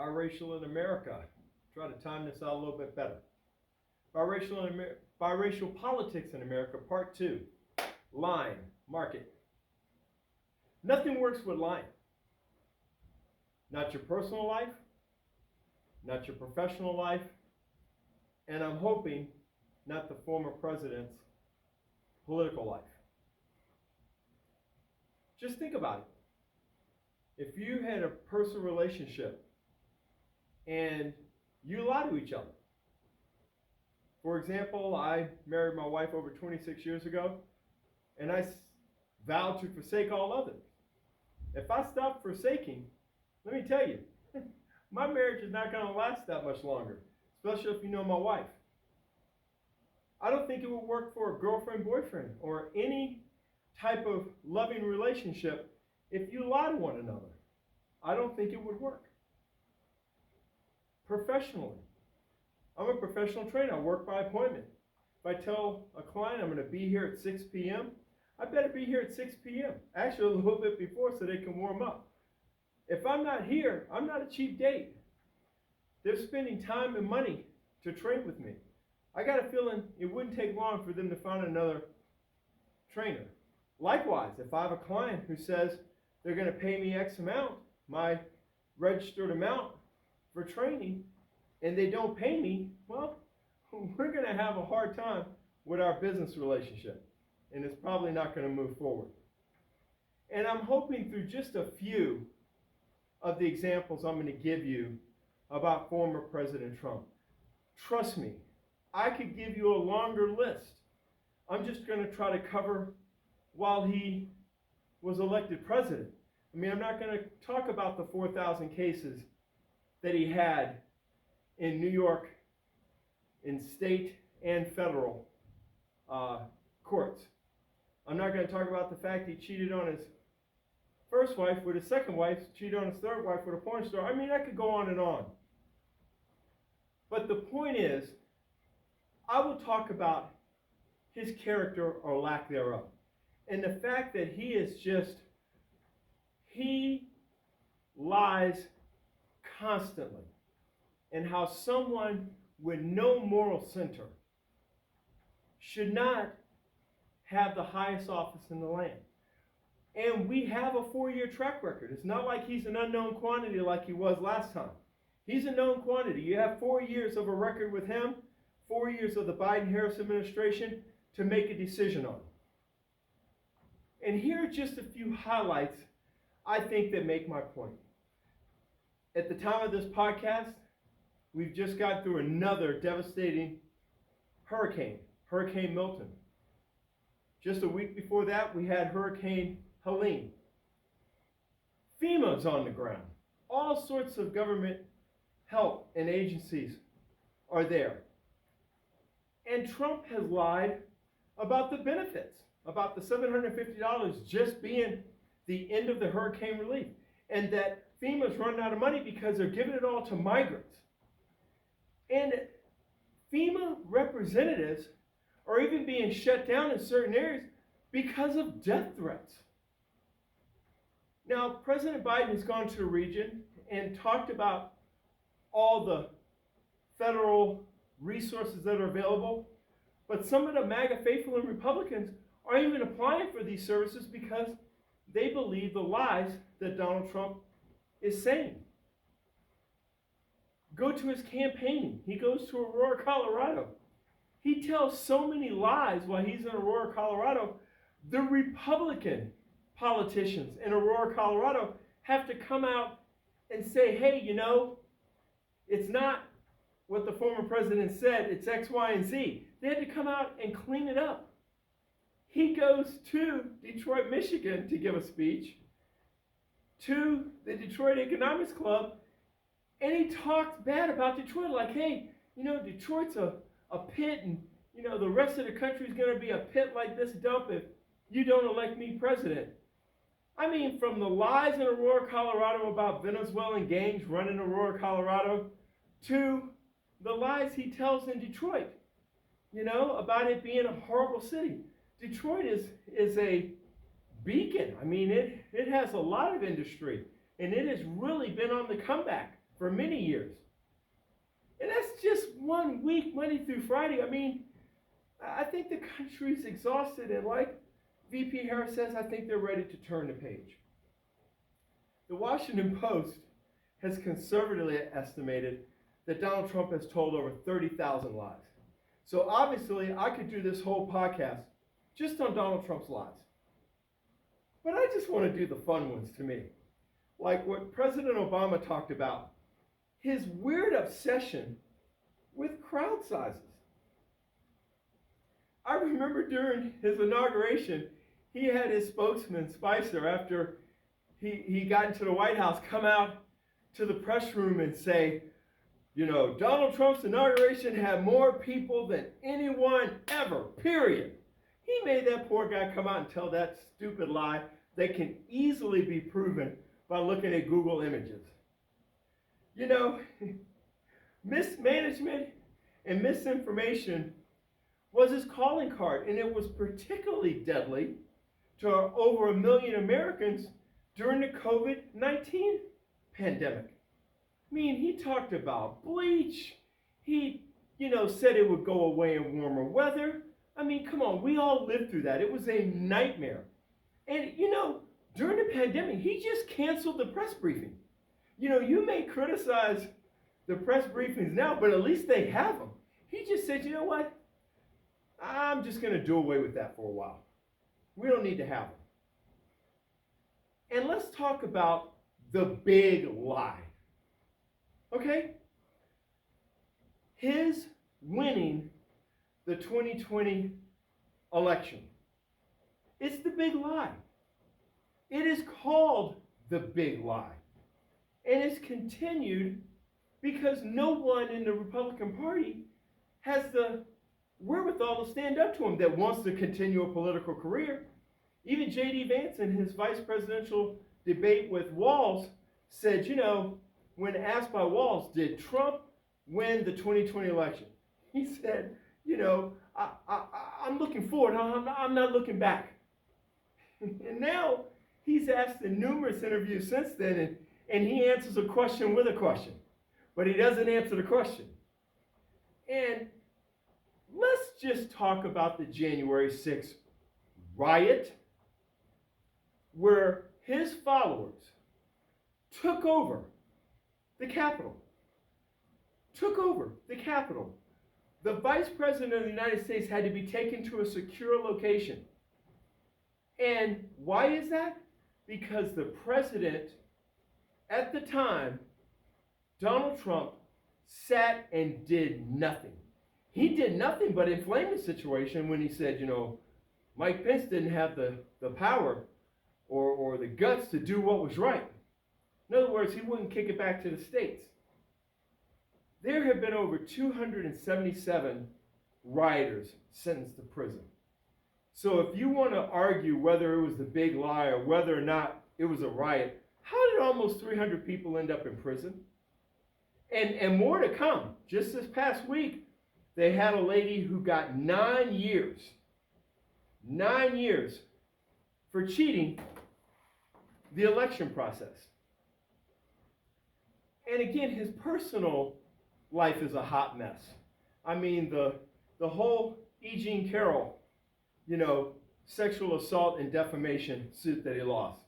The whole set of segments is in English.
Biracial in America. Try to time this out a little bit better. Biracial Politics in America, Part 2. Lying, market. Nothing works with lying. Not your personal life, not your professional life, and I'm hoping not the former president's political life. Just think about it. If you had a personal relationship and you lie to each other. For example, I married my wife over 26 years ago, and I vowed to forsake all others. If I stop forsaking, let me tell you, my marriage is not going to last that much longer, especially if you know my wife. I don't think it would work for a girlfriend-boyfriend or any type of loving relationship if you lie to one another. I don't think it would work. Professionally, I'm a professional trainer. I work by appointment. If I tell a client I'm going to be here at 6 p.m., I better be here at 6 p.m. Actually, a little bit before so they can warm up. If I'm not here, I'm not a cheap date. They're spending time and money to train with me. I got a feeling it wouldn't take long for them to find another trainer. Likewise, if I have a client who says they're going to pay me X amount, my registered amount for training, and they don't pay me, well, we're going to have a hard time with our business relationship, and it's probably not going to move forward. And I'm hoping through just a few of the examples I'm going to give you about former President Trump. Trust me, I could give you a longer list. I'm just going to try to cover while he was elected president. I mean, I'm not going to talk about the 4,000 cases that he had in New York, in state and federal courts. I'm not going to talk about the fact he cheated on his first wife with his second wife, cheated on his third wife with a porn star. I mean, I could go on and on. But the point is, I will talk about his character or lack thereof. And the fact that he lies constantly. And how someone with no moral center should not have the highest office in the land. And we have a 4-year track record. It's not like he's an unknown quantity like he was last time. He's a known quantity. You have 4 years of a record with him, 4 years of the Biden-Harris administration to make a decision on. And here are just a few highlights I think that make my point. At the time of this podcast, we've just got through another devastating hurricane, Hurricane Milton. Just a week before that, we had Hurricane Helene. FEMA's on the ground. All sorts of government help and agencies are there. And Trump has lied about the benefits, about the $750 just being the end of the hurricane relief, and that FEMA's running out of money because they're giving it all to migrants. And FEMA representatives are even being shut down in certain areas because of death threats. Now, President Biden has gone to the region and talked about all the federal resources that are available, but some of the MAGA faithful and Republicans aren't even applying for these services because they believe the lies that Donald Trump is saying. Go to his campaigning. He goes to Aurora, Colorado. He tells so many lies while he's in Aurora, Colorado. The Republican politicians in Aurora, Colorado have to come out and say, hey, you know, it's not what the former president said, it's X, Y, and Z. They had to come out and clean it up. He goes to Detroit, Michigan to give a speech to the Detroit Economics Club, and he talks bad about Detroit, like, hey, you know, Detroit's a pit, and, you know, the rest of the country is going to be a pit like this dump if you don't elect me president. I mean, from the lies in Aurora, Colorado about Venezuelan gangs running Aurora, Colorado, to the lies he tells in Detroit, you know, about it being a horrible city. Detroit is a beacon. I mean, it has a lot of industry, and it has really been on the comeback for many years. And that's just 1 week, Monday through Friday. I mean, I think the country's exhausted, and like VP Harris says, I think they're ready to turn the page. The Washington Post has conservatively estimated that Donald Trump has told over 30,000 lies. So obviously, I could do this whole podcast just on Donald Trump's lies. But I just want to do the fun ones to me. Like what President Obama talked about, his weird obsession with crowd sizes. I remember during his inauguration, he had his spokesman, Spicer, after he got into the White House, come out to the press room and say, you know, Donald Trump's inauguration had more people than anyone ever, period. He made that poor guy come out and tell that stupid lie that can easily be proven by looking at Google images. You know, mismanagement and misinformation was his calling card, and it was particularly deadly to over 1 million Americans during the COVID-19 pandemic. I mean, he talked about bleach. He, said it would go away in warmer weather. I mean, come on, we all lived through that. It was a nightmare. And, during the pandemic, he just canceled the press briefing. You may criticize the press briefings now, but at least they have them. He just said, you know what? I'm just going to do away with that for a while. We don't need to have them. And let's talk about the big lie. Okay? His winning the 2020 election. It's the big lie. It is called the big lie. And it's continued because no one in the Republican Party has the wherewithal to stand up to him that wants to continue a political career. Even J.D. Vance in his vice presidential debate with Walz said, when asked by Walz, did Trump win the 2020 election? He said, I'm looking forward, I'm not looking back. And now he's asked in numerous interviews since then, and he answers a question with a question, but he doesn't answer the question. And let's just talk about the January 6th riot, where his followers took over the Capitol. The Vice President of the United States had to be taken to a secure location. And why is that? Because the president, at the time, Donald Trump, sat and did nothing. He did nothing but inflame the situation when he said, Mike Pence didn't have the power or the guts to do what was right. In other words, he wouldn't kick it back to the states. There have been over 277 rioters sentenced to prison. So if you want to argue whether it was the big lie or whether or not it was a riot, how did almost 300 people end up in prison? And more to come. Just this past week, they had a lady who got 9 years for cheating the election process. And again, his personal life is a hot mess. I mean, the whole E. Jean Carroll, sexual assault and defamation suit that he lost.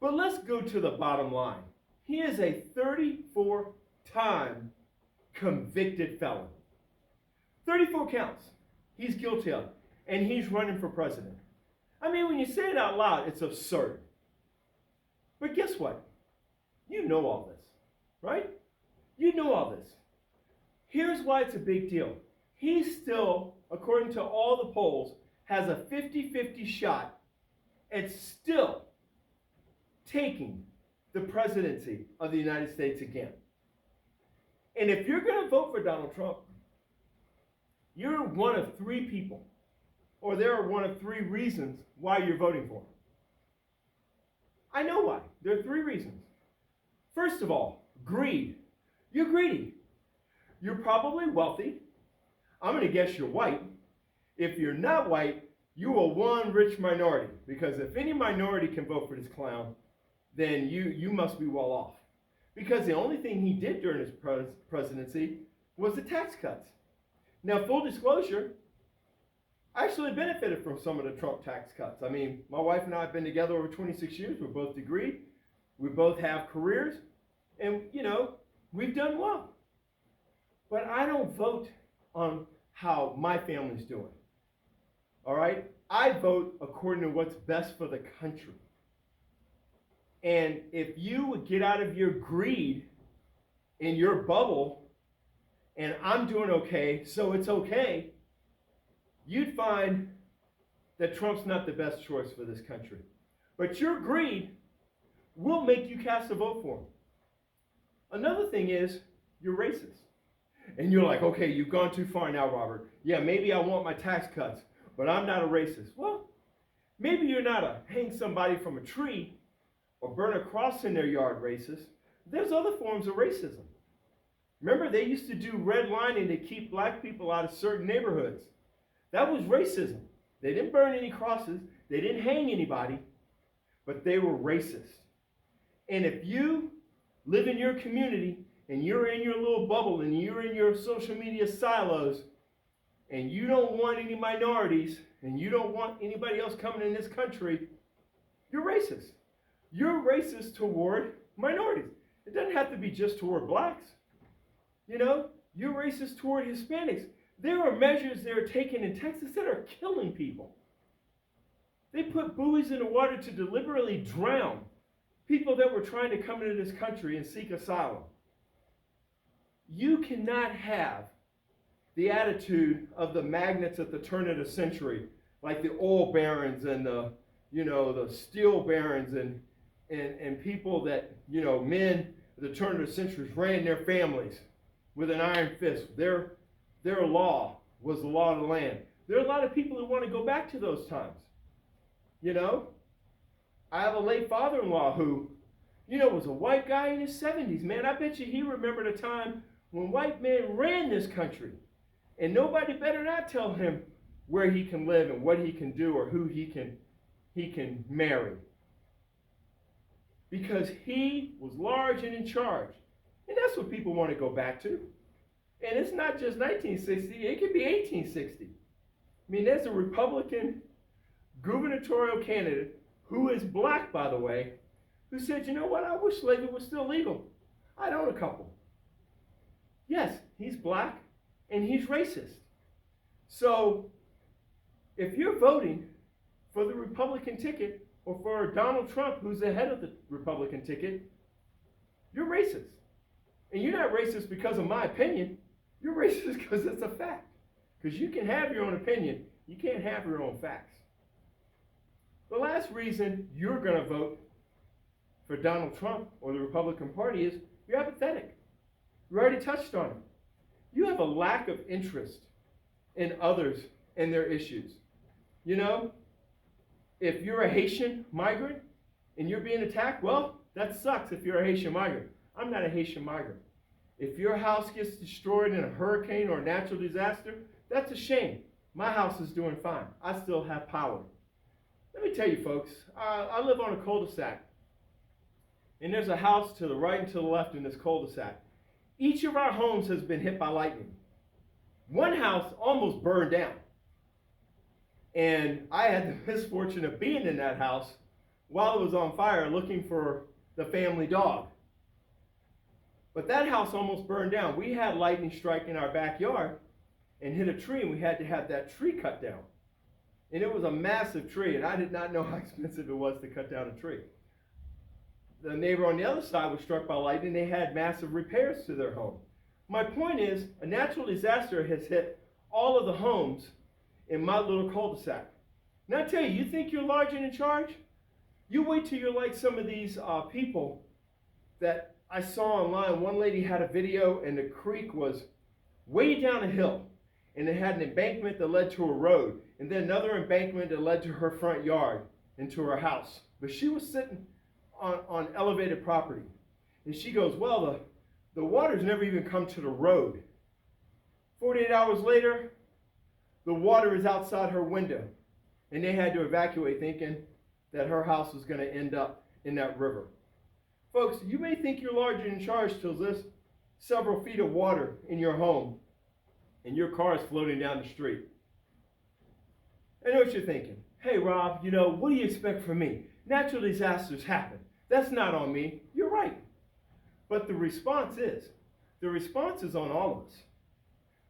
But let's go to the bottom line. He is a 34-time convicted felon. 34 counts he's guilty of, and he's running for president. I mean, when you say it out loud, it's absurd. But guess what? You know all this, right? You know all this. Here's why it's a big deal. He still, according to all the polls, has a 50-50 shot at still taking the presidency of the United States again. And if you're going to vote for Donald Trump, you're one of 3 people, or there are one of 3 reasons why you're voting for him. I know why. There are 3 reasons. First of all, greed. You're greedy. You're probably wealthy. I'm going to guess you're white. If you're not white, you are one rich minority, because if any minority can vote for this clown, then you must be well off. because the only thing he did during his presidency was the tax cuts. Now, full disclosure, I actually benefited from some of the Trump tax cuts. I mean, my wife and I have been together over 26 years. We're both degreed. We both have careers. And, we've done well. But I don't vote on how my family's doing. All right? I vote according to what's best for the country. And if you would get out of your greed in your bubble, and I'm doing okay, so it's okay, you'd find that Trump's not the best choice for this country. But your greed will make you cast a vote for him. Another thing is, you're racist. And you're like, okay, you've gone too far now, Robert. Yeah, maybe I want my tax cuts, but I'm not a racist. Well, maybe you're not a hang somebody from a tree or burn a cross in their yard racist. There's other forms of racism. Remember, they used to do redlining to keep black people out of certain neighborhoods. That was racism. They didn't burn any crosses. They didn't hang anybody, but they were racist. And if you live in your community and you're in your little bubble and you're in your social media silos and you don't want any minorities and you don't want anybody else coming in this country, you're racist. You're racist toward minorities. It doesn't have to be just toward blacks. You're racist toward Hispanics. There are measures they're taking in Texas that are killing people. They put buoys in the water to deliberately drown people that were trying to come into this country and seek asylum. You cannot have the attitude of the magnates at the turn of the century, like the oil barons and the steel barons and people that, men at the turn of the century ran their families with an iron fist. Their law was the law of the land. There are a lot of people who want to go back to those times. I have a late father-in-law who, was a white guy in his 70s. Man, I bet you he remembered a time when white men ran this country. And nobody better not tell him where he can live and what he can do or who he can marry. Because he was large and in charge. And that's what people want to go back to. And it's not just 1960, it could be 1860. I mean, there's a Republican gubernatorial candidate who is black, by the way, who said, you know what, I wish slavery was still legal. I'd own a couple. Yes, he's black and he's racist. So if you're voting for the Republican ticket or for Donald Trump, who's the head of the Republican ticket, you're racist. And you're not racist because of my opinion. You're racist because it's a fact. Because you can have your own opinion. You can't have your own facts. The last reason you're going to vote for Donald Trump or the Republican Party is you're apathetic. We already touched on it. You have a lack of interest in others and their issues. If you're a Haitian migrant and you're being attacked, well, that sucks if you're a Haitian migrant. I'm not a Haitian migrant. If your house gets destroyed in a hurricane or a natural disaster, that's a shame. My house is doing fine. I still have power. Let me tell you, folks, I live on a cul-de-sac. And there's a house to the right and to the left in this cul-de-sac. Each of our homes has been hit by lightning. One house almost burned down. And I had the misfortune of being in that house while it was on fire looking for the family dog. But that house almost burned down. We had lightning strike in our backyard and hit a tree, and we had to have that tree cut down. And it was a massive tree, and I did not know how expensive it was to cut down a tree. The neighbor on the other side was struck by lightning. They had massive repairs to their home. My point is, a natural disaster has hit all of the homes in my little cul-de-sac. Now I tell you, you think you're large and in charge? You wait till you're like some of these people that I saw online. One lady had a video, and the creek was way down a hill, and it had an embankment that led to a road, and then another embankment that led to her front yard and to her house. But she was sitting on elevated property, and she goes, well, the water's never even come to the road. 48 hours later, the water is outside her window, and they had to evacuate, thinking that her house was going to end up in that river. Folks, you may think you're large and in charge till there's several feet of water in your home and your car is floating down the street. I know what you're thinking. Hey, Rob, what do you expect from me? Natural disasters happen. That's not on me. You're right. But the response is on all of us.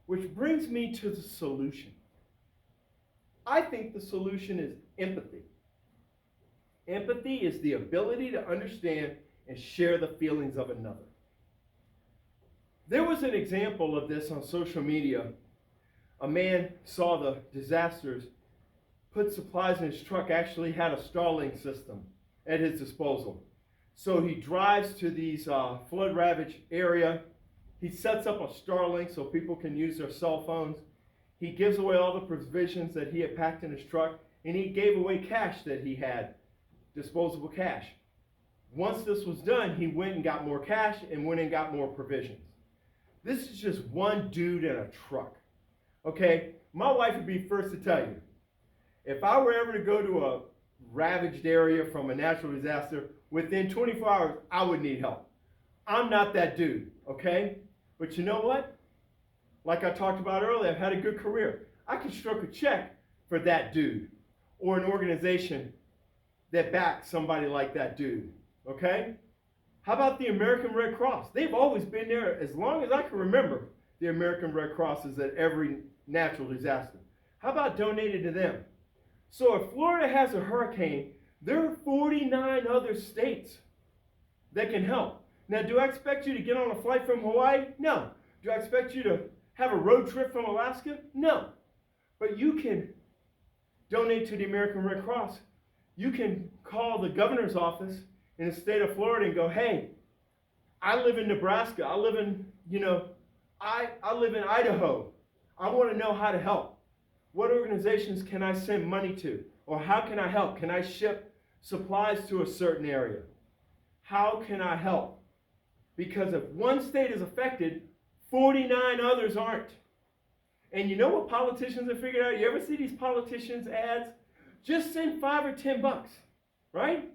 Which brings me to the solution. I think the solution is empathy. Empathy is the ability to understand and share the feelings of another. There was an example of this on social media. A man saw the disasters, put supplies in his truck, actually had a Starlink system at his disposal. So he drives to these flood-ravaged area. He sets up a Starlink so people can use their cell phones. He gives away all the provisions that he had packed in his truck, and he gave away cash that he had, disposable cash. Once this was done, he went and got more cash and went and got more provisions. This is just one dude in a truck. Okay, my wife would be first to tell you, if I were ever to go to a ravaged area from a natural disaster, within 24 hours, I would need help. I'm not that dude, okay? But you know what? Like I talked about earlier, I've had a good career. I can stroke a check for that dude or an organization that backs somebody like that dude, okay? How about the American Red Cross? They've always been there as long as I can remember. The American Red Cross is at every natural disaster. How about donating to them? So if Florida has a hurricane, there are 49 other states that can help. Now, do I expect you to get on a flight from Hawaii? No. Do I expect you to have a road trip from Alaska? No. But you can donate to the American Red Cross. You can call the governor's office in the state of Florida and go, hey, I live in Nebraska. I live in Idaho. I want to know how to help. What organizations can I send money to? Or how can I help? Can I ship supplies to a certain area? How can I help? Because if one state is affected, 49 others aren't. And you know what politicians have figured out? You ever see these politicians' ads? Just send $5 or $10, right?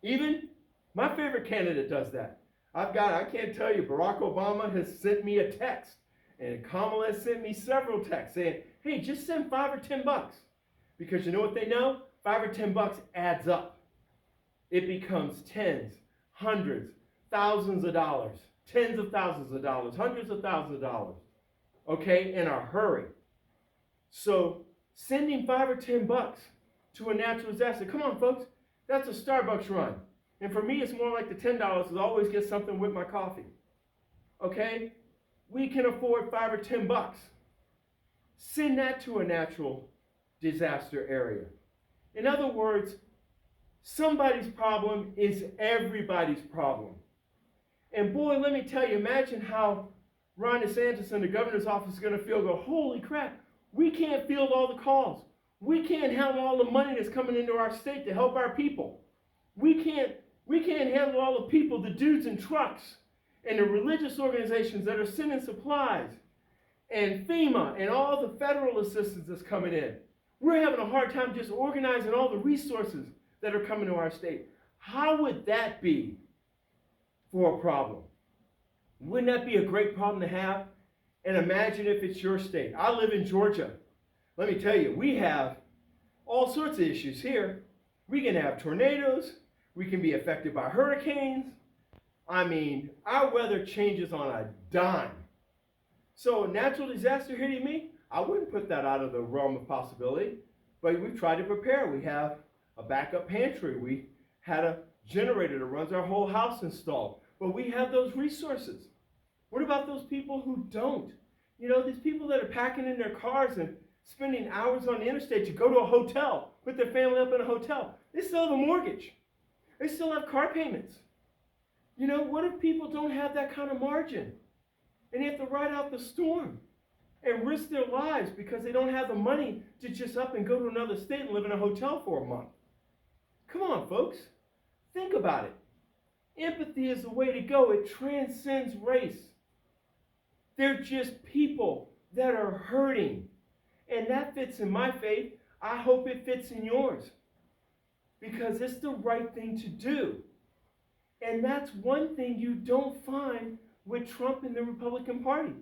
Even my favorite candidate does that. I can't tell you, Barack Obama has sent me a text, and Kamala has sent me several texts saying, hey, just send $5 or $10. Because you know what they know? $5 or $10 adds up. It becomes tens, hundreds, thousands of dollars, tens of thousands of dollars, hundreds of thousands of dollars, okay, in a hurry. So sending $5 or $10 to a natural disaster, come on, folks, that's a Starbucks run. And for me, it's more like the $10 because I always get something with my coffee, okay? We can afford $5 or $10. Send that to a natural disaster area. In other words, somebody's problem is everybody's problem. And boy, let me tell you, imagine how Ron DeSantis and the governor's office is going to feel, go, holy crap, we can't field all the calls. We can't handle all the money that's coming into our state to help our people. We can't handle all the people, the dudes in trucks, and the religious organizations that are sending supplies, and FEMA, and all the federal assistance that's coming in. We're having a hard time just organizing all the resources that are coming to our state. How would that be for a problem? Wouldn't that be a great problem to have? And imagine if it's your state. I live in Georgia. Let me tell you, we have all sorts of issues here. We can have tornadoes. We can be affected by hurricanes. I mean, our weather changes on a dime. So natural disaster hitting me, I wouldn't put that out of the realm of possibility. But we've tried to prepare. We have a backup pantry. We had a generator that runs our whole house installed. But we have those resources. What about those people who don't? You know, these people that are packing in their cars and spending hours on the interstate to go to a hotel, put their family up in a hotel. They still have a mortgage. They still have car payments. You know, what if people don't have that kind of margin? And they have to ride out the storm and risk their lives because they don't have the money to just up and go to another state and live in a hotel for a month. Come on, folks. Think about it. Empathy is the way to go. It transcends race. They're just people that are hurting. And that fits in my faith. I hope it fits in yours. Because it's the right thing to do. And that's one thing you don't find with Trump and the Republican Party.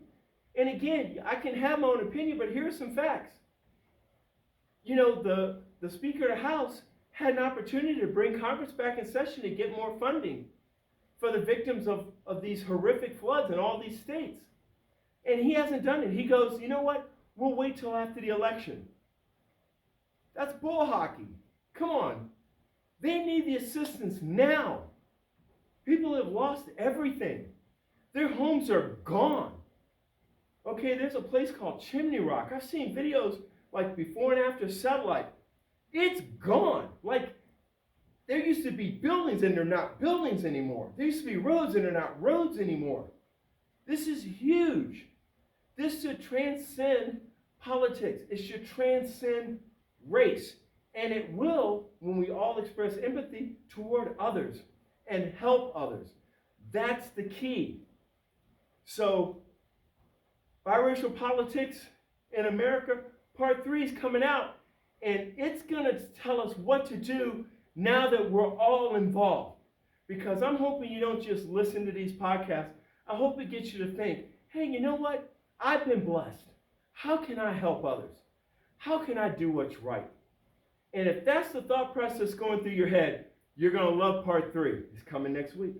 And again, I can have my own opinion, but here are some facts. You know, the Speaker of the House had an opportunity to bring Congress back in session to get more funding for the victims of these horrific floods in all these states. And he hasn't done it. He goes, you know what? We'll wait till after the election. That's bull hockey. Come on. They need the assistance now. People have lost everything. Their homes are gone. Okay, there's a place called Chimney Rock. I've seen videos like before and after satellite. It's gone. Like, there used to be buildings and they're not buildings anymore. There used to be roads and they're not roads anymore. This is huge. This should transcend politics. It should transcend race. And it will when we all express empathy toward others and help others. That's the key. So, Biracial Politics in America, Part 3 is coming out, and it's going to tell us what to do now that we're all involved. Because I'm hoping you don't just listen to these podcasts. I hope it gets you to think, hey, you know what? I've been blessed. How can I help others? How can I do what's right? And if that's the thought process going through your head, you're going to love Part 3. It's coming next week.